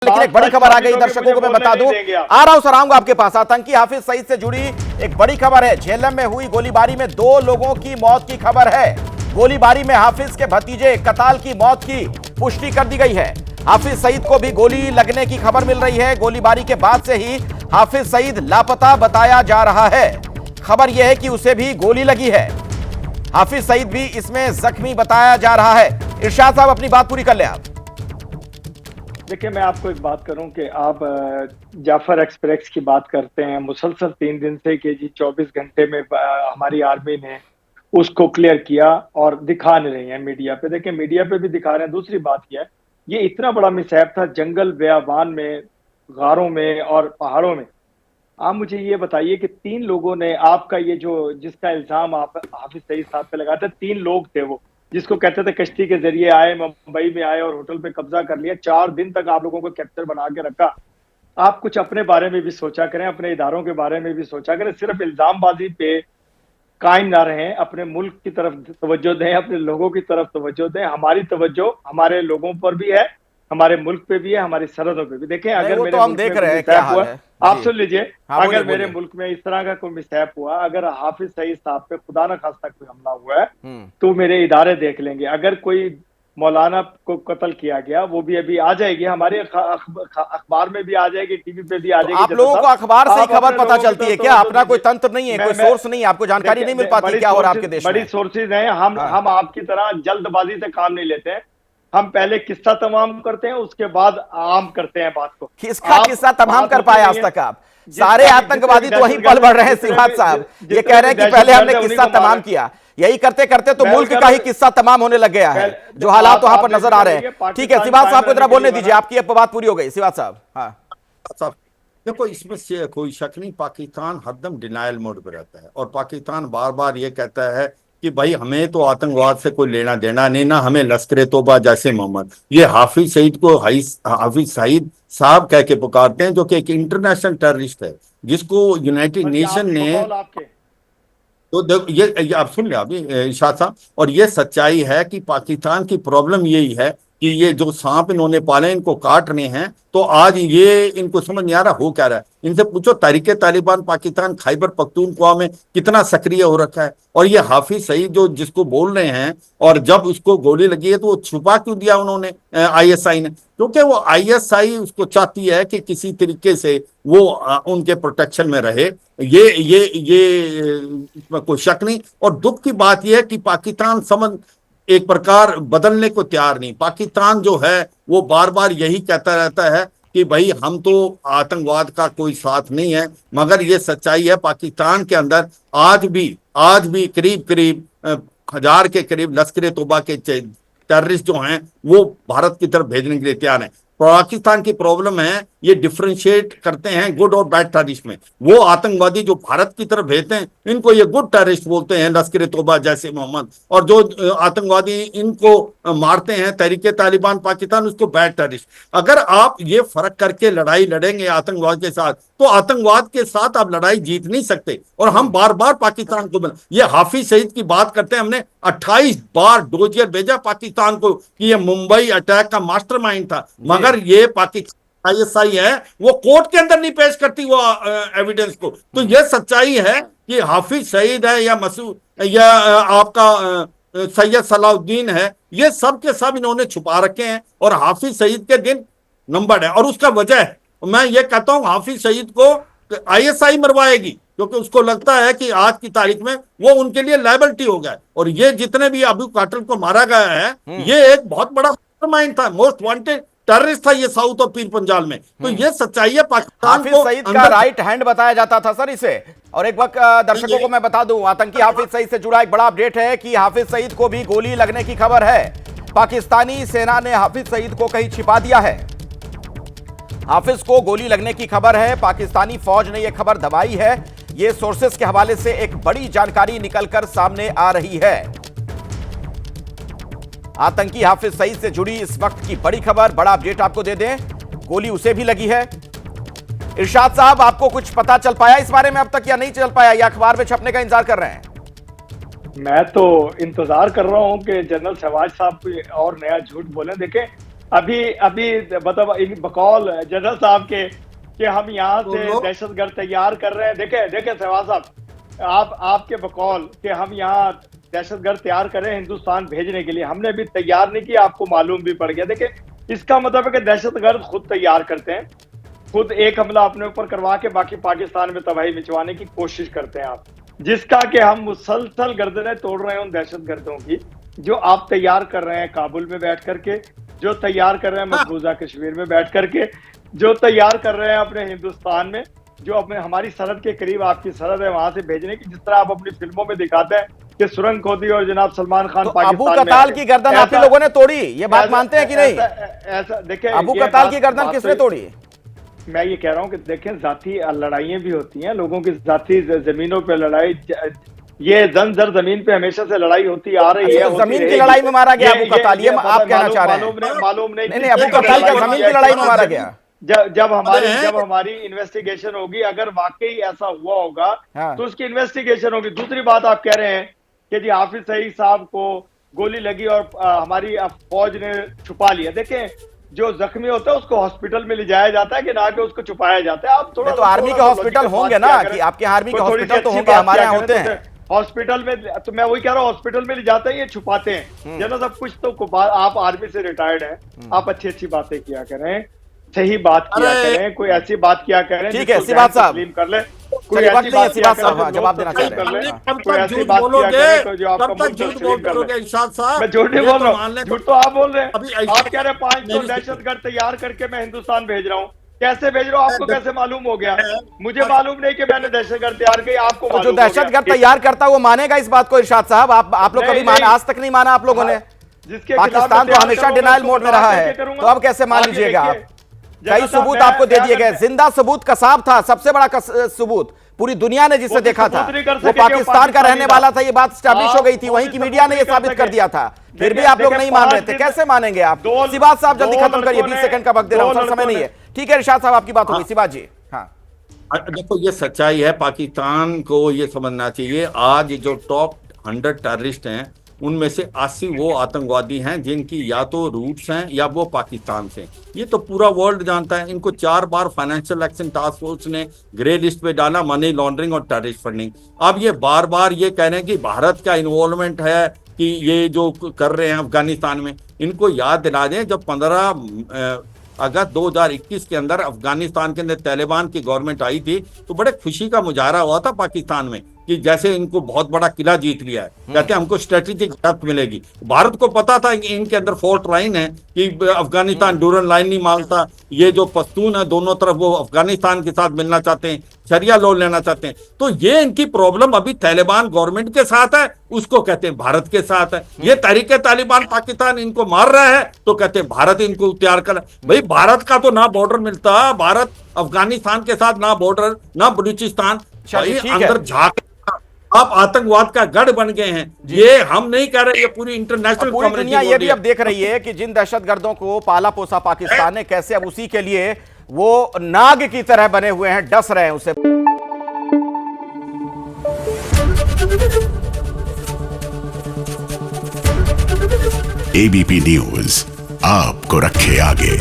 लेकिन एक बड़ी खबर आ गई दर्शकों को मैं बता दूं, आ रहा हूं सर, आऊंगा आपके पास। आतंकी हाफिज सईद से जुड़ी एक बड़ी खबर है। झेलम में हुई गोलीबारी में 2 लोगों की मौत की खबर है। गोलीबारी में हाफिज के भतीजे कताल की मौत की पुष्टि कर दी गई है। हाफिज सईद को भी गोली लगने की खबर मिल रही है। गोलीबारी के बाद से ही हाफिज सईद लापता बताया जा रहा है। खबर यह है कि उसे भी गोली लगी है। हाफिज सईद भी इसमें जख्मी बताया जा रहा है। इरशाद साहब, अपनी बात पूरी कर ले आप। देखिए, मैं आपको एक बात करूं कि आप जाफर एक्सप्रेस की बात करते हैं मुसलसल 3 दिन से कि जी 24 घंटे में हमारी आर्मी ने उसको क्लियर किया और दिखा नहीं रही है मीडिया पे। देखिए, मीडिया पे भी दिखा रहे हैं। दूसरी बात यह है, ये इतना बड़ा मिसहैप था जंगल बेयाबान में, गारों में और पहाड़ों में। आप मुझे ये बताइए कि 3 लोगों ने आपका ये जो जिसका इल्जाम आप हाफिज सईद साहब पे लगाते, 3 लोग थे वो, जिसको कहते थे कश्ती के जरिए आए, मुंबई में आए और होटल पे कब्जा कर लिया। 4 दिन तक आप लोगों को कैप्चर बना के रखा। आप कुछ अपने बारे में भी सोचा करें, अपने इदारों के बारे में भी सोचा करें। सिर्फ इल्जामबाजी पे कायम ना रहें, अपने मुल्क की तरफ तवज्जो दें, अपने लोगों की तरफ तवज्जो दें। हमारी तवज्जो हमारे लोगों पर भी है, हमारे मुल्क पे भी है, हमारी सरहदों पे भी। देखें, अगर मेरे तो हम मुल्क देख में रहे हैं कोई क्या मिसहैप हाल हुआ, है। आप सुन लीजिए, अगर मेरे बोलिए। मुल्क में इस तरह का कोई मिसहैप हुआ, अगर हाफिज सईद साहब पे खुदा न खास्ता कोई हमला हुआ है, तो मेरे इदारे देख लेंगे। अगर कोई मौलाना को कत्ल किया गया, वो भी अभी आ जाएगी, हमारे अखबार में भी आ जाएगी, टीवी पे भी आ तो जाएगी। आप लोगों को अखबार से ही खबर पता चलती है क्या? अपना कोई तंत्र नहीं है, कोई सोर्स नहीं है, आपको जानकारी नहीं मिल पाती क्या हो रहा है आपके देश में? बड़ी सोर्सेज हैं। हम आपकी तरह जल्दबाजी से काम नहीं लेते हैं। हम पहले किस्सा तमाम करते हैं, उसके बाद आम करते हैं बात को। किसका किस्सा तमाम कर पाए आज तक आप? सारे आतंकवादी तो वहीं पल बढ़ रहे हैं। सिवात साहब ये कह रहे हैं कि पहले हमने किस्सा तमाम किया। यही करते करते तो मुल्क का ही किस्सा तमाम होने लग गया है, जो हालात वहां पर नजर आ रहे हैं। ठीक है, सिवात साहब को जरा बोलने दीजिए, आपकी अब बात पूरी हो गई। सिवात साहब। हाँ साहब, देखो, इसमें से कोई शक नहीं, पाकिस्तान हरदम डिनायल मोड पे रहता है और पाकिस्तान बार बार ये कहता है कि भाई हमें तो आतंकवाद से कोई लेना देना नहीं, ना हमें लश्कर तोबा जैसे मोहम्मद। ये हाफिज सईद को हाफिज सईद साहब कह के पुकारते हैं, जो कि एक इंटरनेशनल टेररिस्ट है, जिसको यूनाइटेड नेशन ने तो ये आप सुन ले अभी शाह साहब। और ये सच्चाई है कि पाकिस्तान की प्रॉब्लम यही है कि ये जो सांप इन्होंने पाले इनको काट रहे हैं। तो आज ये इनको समझ नहीं आ रहा हो क्या रहा है। इनसे पूछो तहरीके तालिबान पाकिस्तान खैबर पख्तूनख्वा में कितना सक्रिय हो रखा है। और ये हाफिज सईद जो जिसको बोल रहे हैं, और जब उसको गोली लगी है तो वो छुपा क्यों दिया उन्होंने, आईएसआई ने? क्योंकि वो आईएसआई उसको चाहती है कि किसी तरीके से वो उनके प्रोटेक्शन में रहे। ये इसमें कोई शक नहीं। और दुख की बात यह है कि पाकिस्तान समझ एक प्रकार बदलने को तैयार नहीं। पाकिस्तान जो है वो बार बार यही कहता रहता है कि भाई हम तो आतंकवाद का कोई साथ नहीं है, मगर ये सच्चाई है पाकिस्तान के अंदर आज भी करीब करीब 1000 के करीब लश्कर तोबा के टेररिस्ट जो हैं वो भारत की तरफ भेजने के लिए तैयार हैं। पाकिस्तान की प्रॉब्लम है, ये डिफरेंशिएट करते हैं गुड और बैड टेररिस्ट में। वो आतंकवादी जो भारत की तरफ भेजते हैं इनको ये गुड टेररिस्ट बोलते हैं, लश्कर तोबा जैसे मोहम्मद। और जो आतंकवादी इनको मारते हैं तहरीके तालिबान पाकिस्तान, उसको बैड टेररिस्ट। अगर आप ये फर्क करके लड़ाई लड़ेंगे आतंकवाद के साथ, तो आतंकवाद के साथ आप लड़ाई जीत नहीं सकते। और हम बार बार पाकिस्तान को ये हाफिज सईद की बात करते हैं, हमने 28 बार डोजियर भेजा पाकिस्तान को कि ये मुंबई अटैक का मास्टरमाइंड था, मगर ये पाकिस्तान आईएसआई है वो कोर्ट के अंदर नहीं पेश करती वो एविडेंस को। तो ये सच्चाई है कि हाफिज सईद है या मसूद या आपका सैयद सलाउद्दीन है, ये सब के सब इन्होंने छुपा रखे हैं। और हाफिज सईद के दिन नंबर है। और उसका वजह है, मैं ये कहता हूं हाफिज सईद को आईएसआई मरवाएगी, क्योंकि उसको लगता है कि आज की तारीख में वो उनके लिए लायबिलिटी हो गया। और ये जितने भी अबू काटल को मारा गया है, ये एक बहुत बड़ा माइंड था, मोस्ट वांटेड टेररिस्ट था ये साउथ और पीर पंजाल में। तो ये सच्चाई है पाकिस्तान हाफिज सईद का राइट हैंड बताया जाता था सर इसे। और एक वक्त दर्शकों को मैं बता दूं, आतंकी हाफिज सईद से जुड़ा एक बड़ा अपडेट है कि हाफिज सईद को भी गोली लगने की खबर है। पाकिस्तानी सेना ने हाफिज सईद को कहीं छिपा दिया है। हाफिज को गोली लगने की खबर है, पाकिस्तानी फौज ने यह खबर दबाई है। यह सोर्सेस के हवाले से एक बड़ी जानकारी निकलकर सामने आ रही है। आतंकी हाफिज सईद से जुड़ी इस वक्त की बड़ी खबर, बड़ा अपडेट आपको दे दें, गोली उसे भी लगी है। इरशाद साहब, आपको कुछ पता चल पाया इस बारे में अब तक या नहीं चल पाया, या अखबार में छपने का इंतजार कर रहे हैं? मैं तो इंतजार कर रहा हूं कि जनरल शहबाज साहब कोई और नया झूठ बोले। देखें, अभी अभी मतलब इन बकौल जनरल साहब के कि हम यहाँ से दहशतगर्द तैयार कर रहे हैं। देखे सहवाग साहब, आपके बकौल कि हम यहाँ दहशतगर्द तैयार कर रहे हैं हिंदुस्तान भेजने के लिए, हमने भी तैयार नहीं किया, आपको मालूम भी पड़ गया। देखे, इसका मतलब है कि दहशतगर्द खुद तैयार करते हैं, खुद एक हमला अपने ऊपर करवा के बाकी पाकिस्तान में तबाही मचवाने की कोशिश करते हैं आप, जिसका कि हम मुसलसल गर्दनें तोड़ रहे हैं उन दहशतगर्दों की जो आप तैयार कर रहे हैं काबुल में बैठ करके, जो तैयार कर रहे हैं मकबूजा कश्मीर में बैठ करके, जो तैयार कर रहे हैं अपने हिंदुस्तान में, जो अपने हमारी सरहद के करीब आपकी सरहद है वहां से भेजने की, जिस तरह आप अपनी फिल्मों में दिखाते हैं कि सुरंग खोदी और जनाब सलमान खान तो पाकिस्तान अबू कताल की गर्दन आप ही लोगों ने तोड़ी, ये बात मानते हैं कि नहीं? ऐसा देखिए, अबू कताल की गर्दन किसने तोड़ी? मैं ये कह रहा हूँ कि देखें, जाती लड़ाइयां भी होती हैं, लोगों की जाती जमीनों पे लड़ाई, ये जर जमीन पे हमेशा से लड़ाई होती आ रही है। जमीन की लड़ाई में मारा गया अबू कताल, ये आप कहना चाह रहे हैं? मालूम नहीं, अबू कताल का जमीन की लड़ाई में मारा गया। जब हमारी इन्वेस्टिगेशन होगी, अगर वाकई ऐसा हुआ होगा तो उसकी इन्वेस्टिगेशन होगी। दूसरी बात आप कह रहे हैं कि जी हाफिज सईद साहब को गोली लगी और हमारी फौज ने छुपा लिया। देखें, जो जख्मी होता है उसको हॉस्पिटल में ले जाया जाता है कि ना कि उसको छुपाया जाता है। आप थोड़ा तो आर्मी के हॉस्पिटल होंगे ना, कि आपके आर्मी के हॉस्पिटल तो होंगे, हमारे यहाँ होते हैं हॉस्पिटल में। तो मैं वही कह रहा हूँ, हॉस्पिटल में ले जाते हैं, ये छुपाते हैं जना सब कुछ। तो आप आर्मी से रिटायर्ड हैं, आप अच्छी बातें किया करें, सही बात किया करें, कोई ऐसी बात किया करें। ठीक है सिबात साहब, कर ले, कोई ऐसी बात साहब जवाब देना चाह रहे हैं। कोई ऐसी बात किया करें जो आपका मुंह तस्लीम कर ले। मैं झूठ नहीं बोल रहा हूँ, झूठ तो आप बोल रहे हैं। आप कह रहे हैं 500 दहशतगर्द तैयार करके मैं हिंदुस्तान भेज रहा हूँ। कैसे भेज रहा हूँ? आपको कैसे मालूम हो गया? मुझे मालूम नहीं कि मैंने दहशतगर्द तैयार की, आपको तो जो दहशतगर्द तैयार करता है वो मानेगा इस बात को? इरशाद साहब, आप लोग कभी माना? आज तक नहीं माना आप लोगों ने। पाकिस्तान तो हमेशा डिनाइल मोड में रहा है, तो अब कैसे मान लीजिएगा आप? कई सबूत आपको दे दिए गए, जिंदा सबूत कसाब था, सबसे बड़ा सबूत पूरी दुनिया ने जिसे देखा था वो पाकिस्तान का रहने वाला था। ये बात स्टैब्लिश हो गई थी, वहीं की मीडिया ने ये साबित कर दिया था, फिर भी आप लोग नहीं मान रहे थे। कैसे मानेंगे आप? सिबात साहब जल्दी खत्म करिए, 20 सेकंड का वक्त दे रहा हूं, समय नहीं है। ठीक है इरशाद साहब, आपकी बात होगी। सिबात जी, हाँ देखो, ये सच्चाई है, पाकिस्तान को ये समझना चाहिए। आज जो टॉप 100 टेररिस्ट हैं उनमें से 80 वो आतंकवादी हैं जिनकी या तो रूट्स हैं या वो पाकिस्तान से। ये तो पूरा वर्ल्ड जानता है। इनको 4 बार फाइनेंशियल एक्शन टास्क फोर्स ने ग्रे लिस्ट पे डाला, मनी लॉन्ड्रिंग और टेररिस्ट फंडिंग। अब ये बार बार ये कह रहे हैं कि भारत का इन्वॉल्वमेंट है कि ये जो कर रहे हैं अफगानिस्तान में। इनको याद दिला दें, जब 15 अगस्त 2021 के अंदर अफगानिस्तान के अंदर तालिबान की गवर्नमेंट आई थी तो बड़े खुशी का मुजाहरा हुआ था पाकिस्तान में कि जैसे इनको बहुत बड़ा किला जीत लिया है, कहते हैं हमको स्ट्रेटेजिक हेल्प मिलेगी। भारत को पता था कि इनके अंदर फॉल्ट लाइन है कि अफगानिस्तान डूरन लाइन नहीं मानता। ये जो पश्तून है दोनों तरफ, वो अफगानिस्तान के साथ मिलना चाहते हैं, शरिया लॉ लेना चाहते हैं। तो ये इनकी प्रॉब्लम अभी तालिबान गवर्नमेंट के साथ है, उसको कहते हैं भारत के साथ है। ये तहरीके तालिबान पाकिस्तान इनको मार रहा है तो कहते हैं भारत इनको तैयार कर। भाई भारत का तो ना बॉर्डर मिलता, भारत अफगानिस्तान के साथ ना बॉर्डर ना बलूचिस्तान, अंदर झाक आप आतंकवाद का गढ़ बन गए हैं। ये हम नहीं कह रहे, ये पूरी इंटरनेशनल पूरी दुनिया ये भी अब देख रही है कि जिन दहशतगर्दों को पाला पोसा पाकिस्तान ने, कैसे अब उसी के लिए वो नाग की तरह बने हुए हैं, डस रहे हैं उसे। एबीपी न्यूज आपको रखे आगे।